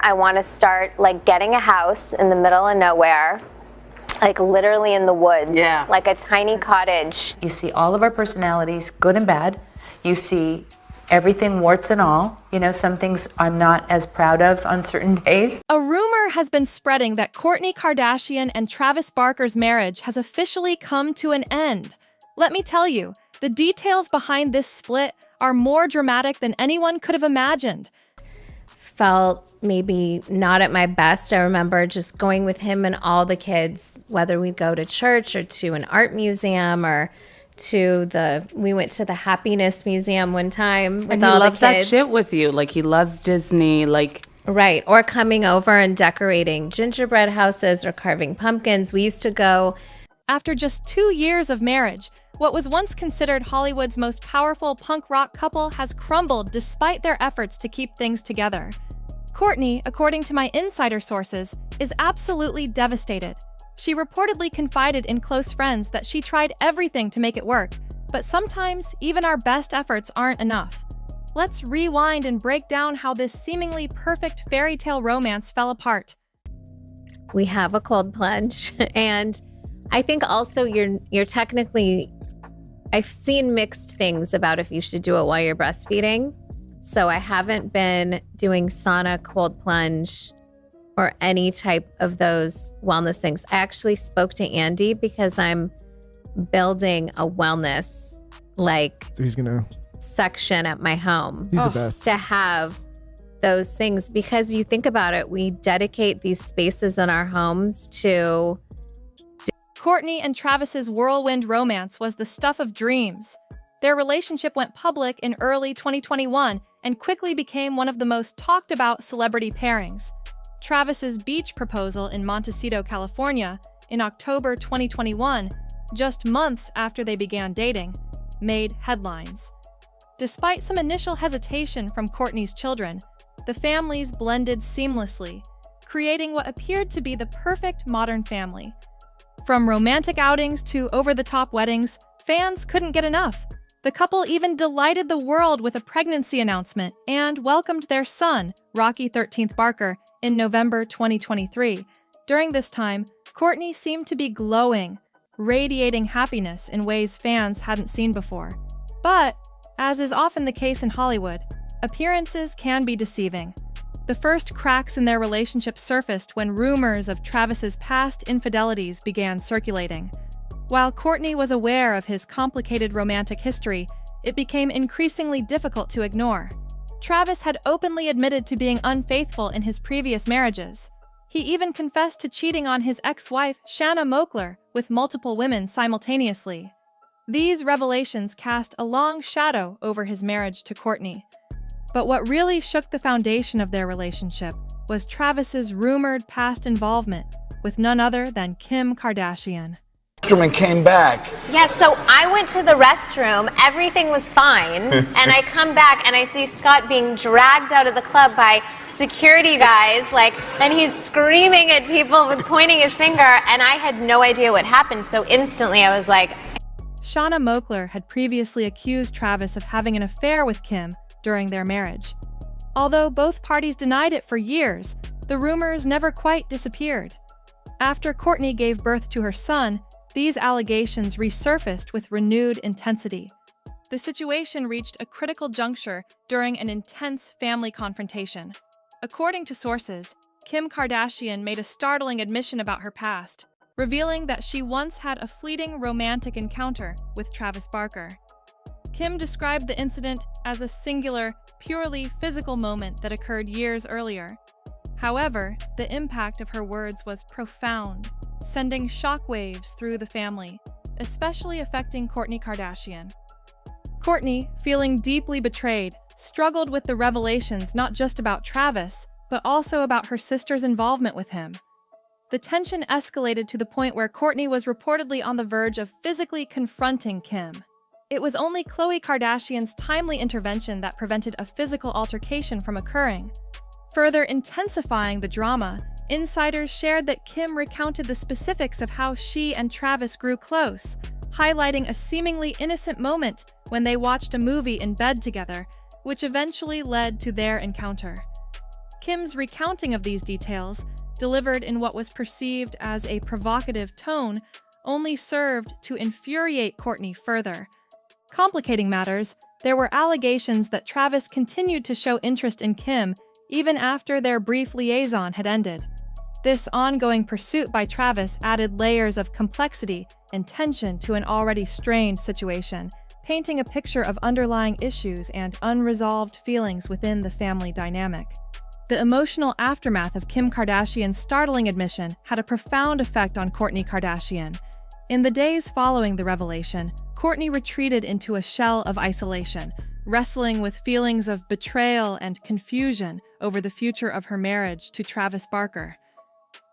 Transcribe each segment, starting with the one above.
I want to start like getting a house in the middle of nowhere, like literally in the woods, like a tiny cottage. You see all of our personalities, good and bad. You see everything, warts and all. You know, some things I'm not as proud of on certain days. A rumor has been spreading that Kourtney Kardashian and Travis Barker's marriage has officially come to an end. Let me tell you, the details behind this split are more dramatic than anyone could have imagined. Felt maybe not at my best. I remember just going with him and all the kids, whether we'd go to church or to an art museum or we went to the Happiness Museum one time with all the kids. And he loves that shit with you. Like, he loves Disney, like... Right, or coming over and decorating gingerbread houses or carving pumpkins. We used to go... After just 2 years of marriage, what was once considered Hollywood's most powerful punk rock couple has crumbled despite their efforts to keep things together. Kourtney, according to my insider sources, is absolutely devastated. She reportedly confided in close friends that she tried everything to make it work, but sometimes even our best efforts aren't enough. Let's rewind and break down how this seemingly perfect fairy tale romance fell apart. We have a cold plunge, and I think also you're technically, I've seen mixed things about if you should do it while you're breastfeeding. So I haven't been doing sauna, cold plunge, or any type of those wellness things. I actually spoke to Andy because I'm building a wellness so he's gonna section at my home. He's the best. To have those things, because you think about it, we dedicate these spaces in our homes to... Kourtney and Travis's whirlwind romance was the stuff of dreams. Their relationship went public in early 2021 and quickly became one of the most talked about celebrity pairings. Travis's beach proposal in Montecito, California, in October 2021, just months after they began dating, made headlines. Despite some initial hesitation from Kourtney's children, the families blended seamlessly, creating what appeared to be the perfect modern family. From romantic outings to over-the-top weddings, fans couldn't get enough. The couple even delighted the world with a pregnancy announcement and welcomed their son, Rocky 13th Barker, in November 2023. During this time, Kourtney seemed to be glowing, radiating happiness in ways fans hadn't seen before. But, as is often the case in Hollywood, appearances can be deceiving. The first cracks in their relationship surfaced when rumors of Travis's past infidelities began circulating. While Kourtney was aware of his complicated romantic history, it became increasingly difficult to ignore. Travis had openly admitted to being unfaithful in his previous marriages. He even confessed to cheating on his ex-wife, Shanna Moakler, with multiple women simultaneously. These revelations cast a long shadow over his marriage to Kourtney. But what really shook the foundation of their relationship was Travis's rumored past involvement with none other than Kim Kardashian. And came back. Yeah, so I went to the restroom, everything was fine, and I come back and I see Scott being dragged out of the club by security guys, and he's screaming at people with pointing his finger, and I had no idea what happened, so instantly I was like... Shanna Moakler had previously accused Travis of having an affair with Kim during their marriage. Although both parties denied it for years, the rumors never quite disappeared. After Kourtney gave birth to her son, these allegations resurfaced with renewed intensity. The situation reached a critical juncture during an intense family confrontation. According to sources, Kim Kardashian made a startling admission about her past, revealing that she once had a fleeting romantic encounter with Travis Barker. Kim described the incident as a singular, purely physical moment that occurred years earlier. However, the impact of her words was profound, sending shockwaves through the family, especially affecting Kourtney Kardashian. Kourtney, feeling deeply betrayed, struggled with the revelations not just about Travis, but also about her sister's involvement with him. The tension escalated to the point where Kourtney was reportedly on the verge of physically confronting Kim. It was only Khloe Kardashian's timely intervention that prevented a physical altercation from occurring. Further intensifying the drama, insiders shared that Kim recounted the specifics of how she and Travis grew close, highlighting a seemingly innocent moment when they watched a movie in bed together, which eventually led to their encounter. Kim's recounting of these details, delivered in what was perceived as a provocative tone, only served to infuriate Kourtney further. Complicating matters, there were allegations that Travis continued to show interest in Kim even after their brief liaison had ended. This ongoing pursuit by Travis added layers of complexity and tension to an already strained situation, painting a picture of underlying issues and unresolved feelings within the family dynamic. The emotional aftermath of Kim Kardashian's startling admission had a profound effect on Kourtney Kardashian. In the days following the revelation, Kourtney retreated into a shell of isolation, wrestling with feelings of betrayal and confusion over the future of her marriage to Travis Barker.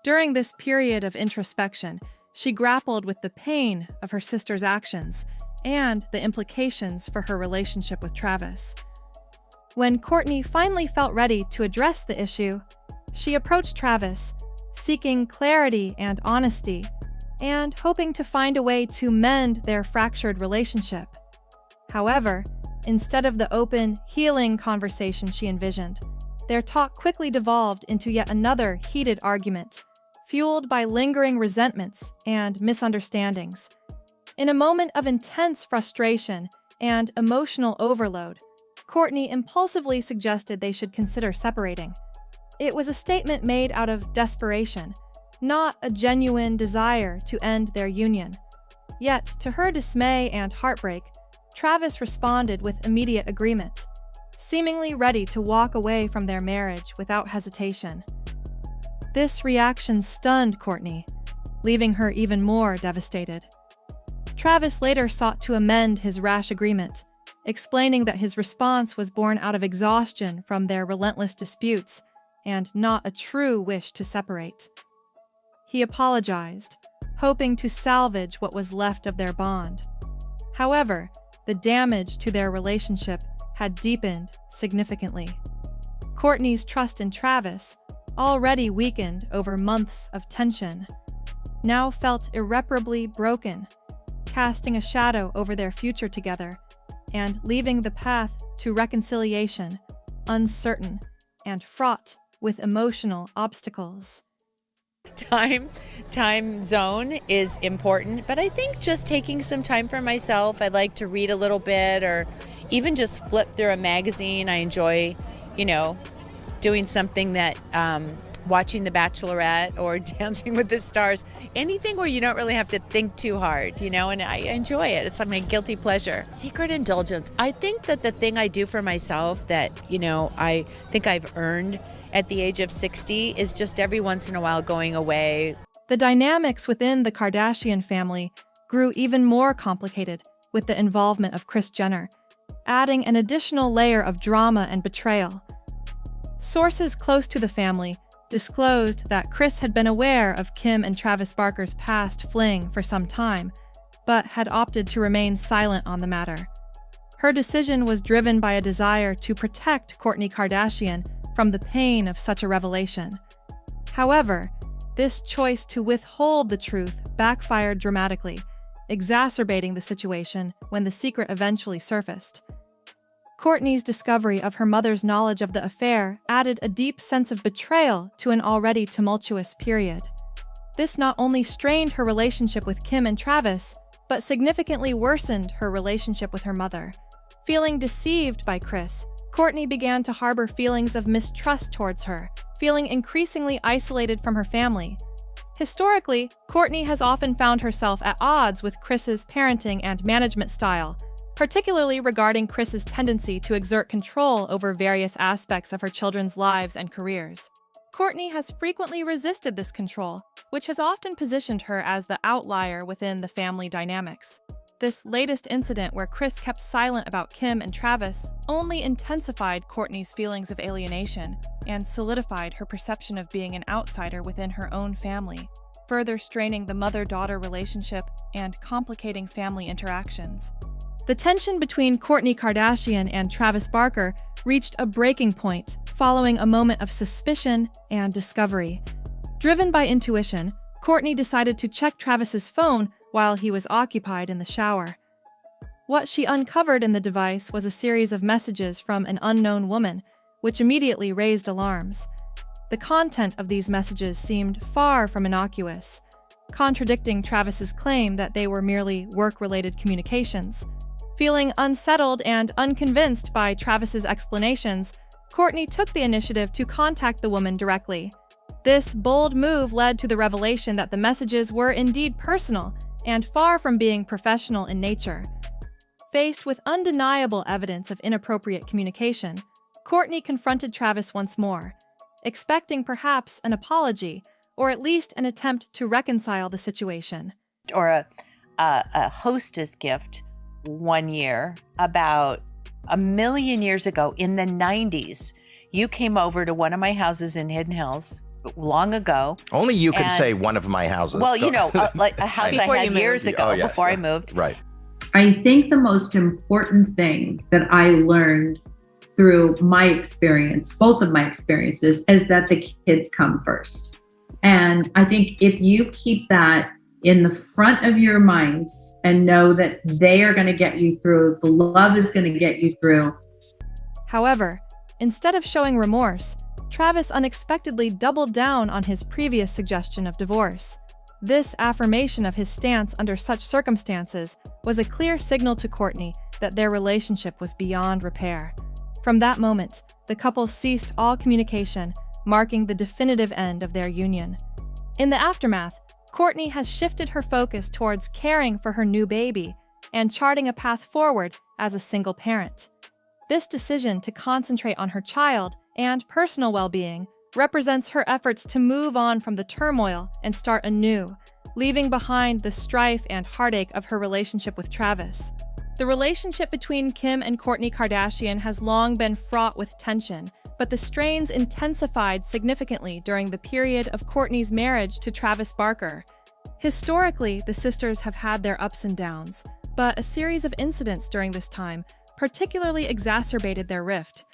During this period of introspection, she grappled with the pain of her sister's actions and the implications for her relationship with Travis. When Kourtney finally felt ready to address the issue, she approached Travis, seeking clarity and honesty, and hoping to find a way to mend their fractured relationship. However, instead of the open, healing conversation she envisioned, their talk quickly devolved into yet another heated argument, fueled by lingering resentments and misunderstandings. In a moment of intense frustration and emotional overload, Kourtney impulsively suggested they should consider separating. It was a statement made out of desperation, not a genuine desire to end their union. Yet, to her dismay and heartbreak, Travis responded with immediate agreement, seemingly ready to walk away from their marriage without hesitation. This reaction stunned Kourtney, leaving her even more devastated. Travis later sought to amend his rash agreement, explaining that his response was born out of exhaustion from their relentless disputes and not a true wish to separate. He apologized, hoping to salvage what was left of their bond. However, the damage to their relationship had deepened significantly. Kourtney's trust in Travis, already weakened over months of tension, now felt irreparably broken, casting a shadow over their future together and leaving the path to reconciliation uncertain and fraught with emotional obstacles. Time zone is important, but I think just taking some time for myself. I like to read a little bit or even just flip through a magazine. I enjoy, doing something that watching The Bachelorette or Dancing with the Stars, anything where you don't really have to think too hard, and I enjoy it. It's like my guilty pleasure. Secret indulgence. I think that the thing I do for myself that, I think I've earned at the age of 60 is just every once in a while going away. The dynamics within the Kardashian family grew even more complicated with the involvement of Kris Jenner, adding an additional layer of drama and betrayal. Sources close to the family disclosed that Kris had been aware of Kim and Travis Barker's past fling for some time, but had opted to remain silent on the matter. Her decision was driven by a desire to protect Kourtney Kardashian from the pain of such a revelation. However, this choice to withhold the truth backfired dramatically, exacerbating the situation when the secret eventually surfaced. Kourtney's discovery of her mother's knowledge of the affair added a deep sense of betrayal to an already tumultuous period. This not only strained her relationship with Kim and Travis, but significantly worsened her relationship with her mother. Feeling deceived by Kris, Kourtney began to harbor feelings of mistrust towards her, feeling increasingly isolated from her family. Historically, Kourtney has often found herself at odds with Kris's parenting and management style, particularly regarding Kris's tendency to exert control over various aspects of her children's lives and careers. Kourtney has frequently resisted this control, which has often positioned her as the outlier within the family dynamics. This latest incident where Kris kept silent about Kim and Travis only intensified Kourtney's feelings of alienation and solidified her perception of being an outsider within her own family, further straining the mother-daughter relationship and complicating family interactions. The tension between Kourtney Kardashian and Travis Barker reached a breaking point following a moment of suspicion and discovery. Driven by intuition, Kourtney decided to check Travis's phone while he was occupied in the shower. What she uncovered in the device was a series of messages from an unknown woman, which immediately raised alarms. The content of these messages seemed far from innocuous, contradicting Travis's claim that they were merely work-related communications. Feeling unsettled and unconvinced by Travis's explanations, Kourtney took the initiative to contact the woman directly. This bold move led to the revelation that the messages were indeed personal and far from being professional in nature. Faced with undeniable evidence of inappropriate communication, Kourtney confronted Travis once more, expecting perhaps an apology or at least an attempt to reconcile the situation. Or a hostess gift one year, about 1,000,000 years ago in the 90s. You came over to one of my houses in Hidden Hills long ago. Only you could say one of my houses. Well, you know, like a house I had years ago before I moved. Right. I think the most important thing that I learned through my experience, both of my experiences, is that the kids come first. And I think if you keep that in the front of your mind and know that they are going to get you through, the love is going to get you through. However, instead of showing remorse, Travis unexpectedly doubled down on his previous suggestion of divorce. This affirmation of his stance under such circumstances was a clear signal to Kourtney that their relationship was beyond repair. From that moment, the couple ceased all communication, marking the definitive end of their union. In the aftermath, Kourtney has shifted her focus towards caring for her new baby and charting a path forward as a single parent. This decision to concentrate on her child and personal well-being represents her efforts to move on from the turmoil and start anew, leaving behind the strife and heartache of her relationship with Travis. The relationship between Kim and Kourtney Kardashian has long been fraught with tension, but the strains intensified significantly during the period of Kourtney's marriage to Travis Barker. Historically, the sisters have had their ups and downs, but a series of incidents during this time particularly exacerbated their rift.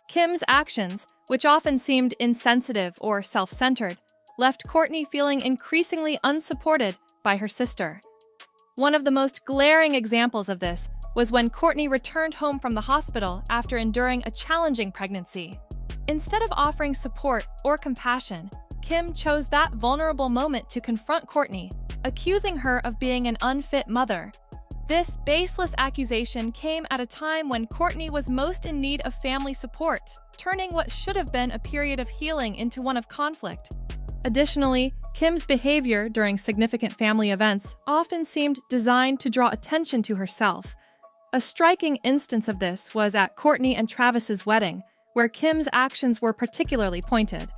Kim's actions, which often seemed insensitive or self-centered, left Kourtney feeling increasingly unsupported by her sister. One of the most glaring examples of this was when Kourtney returned home from the hospital after enduring a challenging pregnancy. Instead of offering support or compassion, Kim chose that vulnerable moment to confront Kourtney, accusing her of being an unfit mother. This baseless accusation came at a time when Kourtney was most in need of family support, turning what should have been a period of healing into one of conflict. Additionally, Kim's behavior during significant family events often seemed designed to draw attention to herself. A striking instance of this was at Kourtney and Travis's wedding, where Kim's actions were particularly pointed.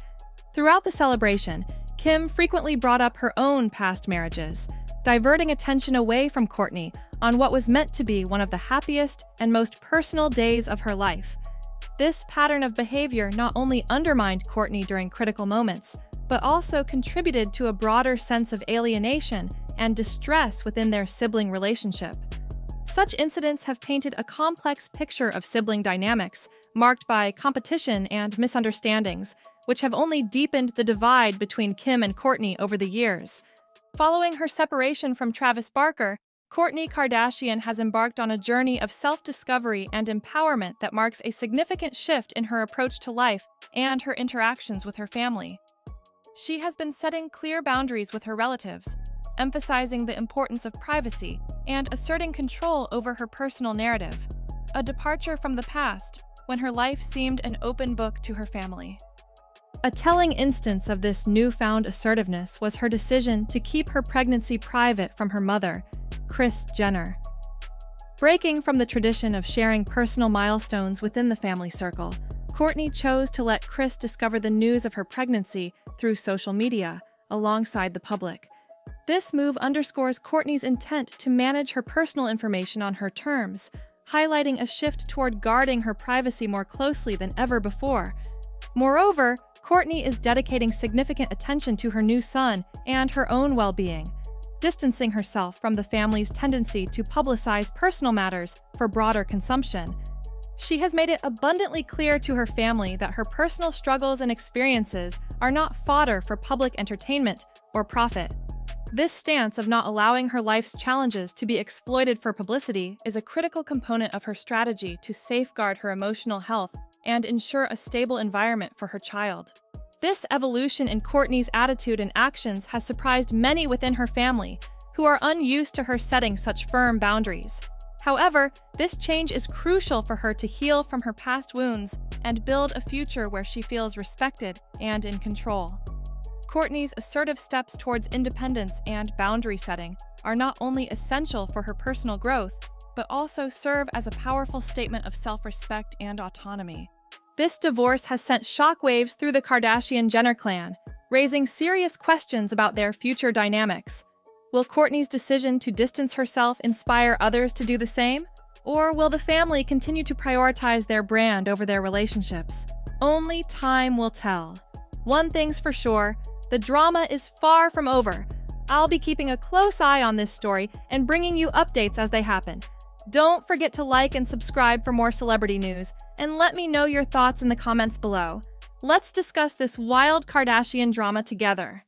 Throughout the celebration, Kim frequently brought up her own past marriages, diverting attention away from Kourtney on what was meant to be one of the happiest and most personal days of her life. This pattern of behavior not only undermined Kourtney during critical moments, but also contributed to a broader sense of alienation and distress within their sibling relationship. Such incidents have painted a complex picture of sibling dynamics, marked by competition and misunderstandings, which have only deepened the divide between Kim and Kourtney over the years. Following her separation from Travis Barker, Kourtney Kardashian has embarked on a journey of self-discovery and empowerment that marks a significant shift in her approach to life and her interactions with her family. She has been setting clear boundaries with her relatives, emphasizing the importance of privacy and asserting control over her personal narrative, a departure from the past when her life seemed an open book to her family. A telling instance of this newfound assertiveness was her decision to keep her pregnancy private from her mother, Kris Jenner. Breaking from the tradition of sharing personal milestones within the family circle, Kourtney chose to let Kris discover the news of her pregnancy through social media, alongside the public. This move underscores Kourtney's intent to manage her personal information on her terms, highlighting a shift toward guarding her privacy more closely than ever before. Moreover, Kourtney is dedicating significant attention to her new son and her own well-being, distancing herself from the family's tendency to publicize personal matters for broader consumption. She has made it abundantly clear to her family that her personal struggles and experiences are not fodder for public entertainment or profit. This stance of not allowing her life's challenges to be exploited for publicity is a critical component of her strategy to safeguard her emotional health and ensure a stable environment for her child. This evolution in Kourtney's attitude and actions has surprised many within her family, who are unused to her setting such firm boundaries. However, this change is crucial for her to heal from her past wounds and build a future where she feels respected and in control. Kourtney's assertive steps towards independence and boundary setting are not only essential for her personal growth, but also serve as a powerful statement of self-respect and autonomy. This divorce has sent shockwaves through the Kardashian-Jenner clan, raising serious questions about their future dynamics. Will Kourtney's decision to distance herself inspire others to do the same? Or will the family continue to prioritize their brand over their relationships? Only time will tell. One thing's for sure, the drama is far from over. I'll be keeping a close eye on this story and bringing you updates as they happen. Don't forget to like and subscribe for more celebrity news, and let me know your thoughts in the comments below. Let's discuss this wild Kardashian drama together.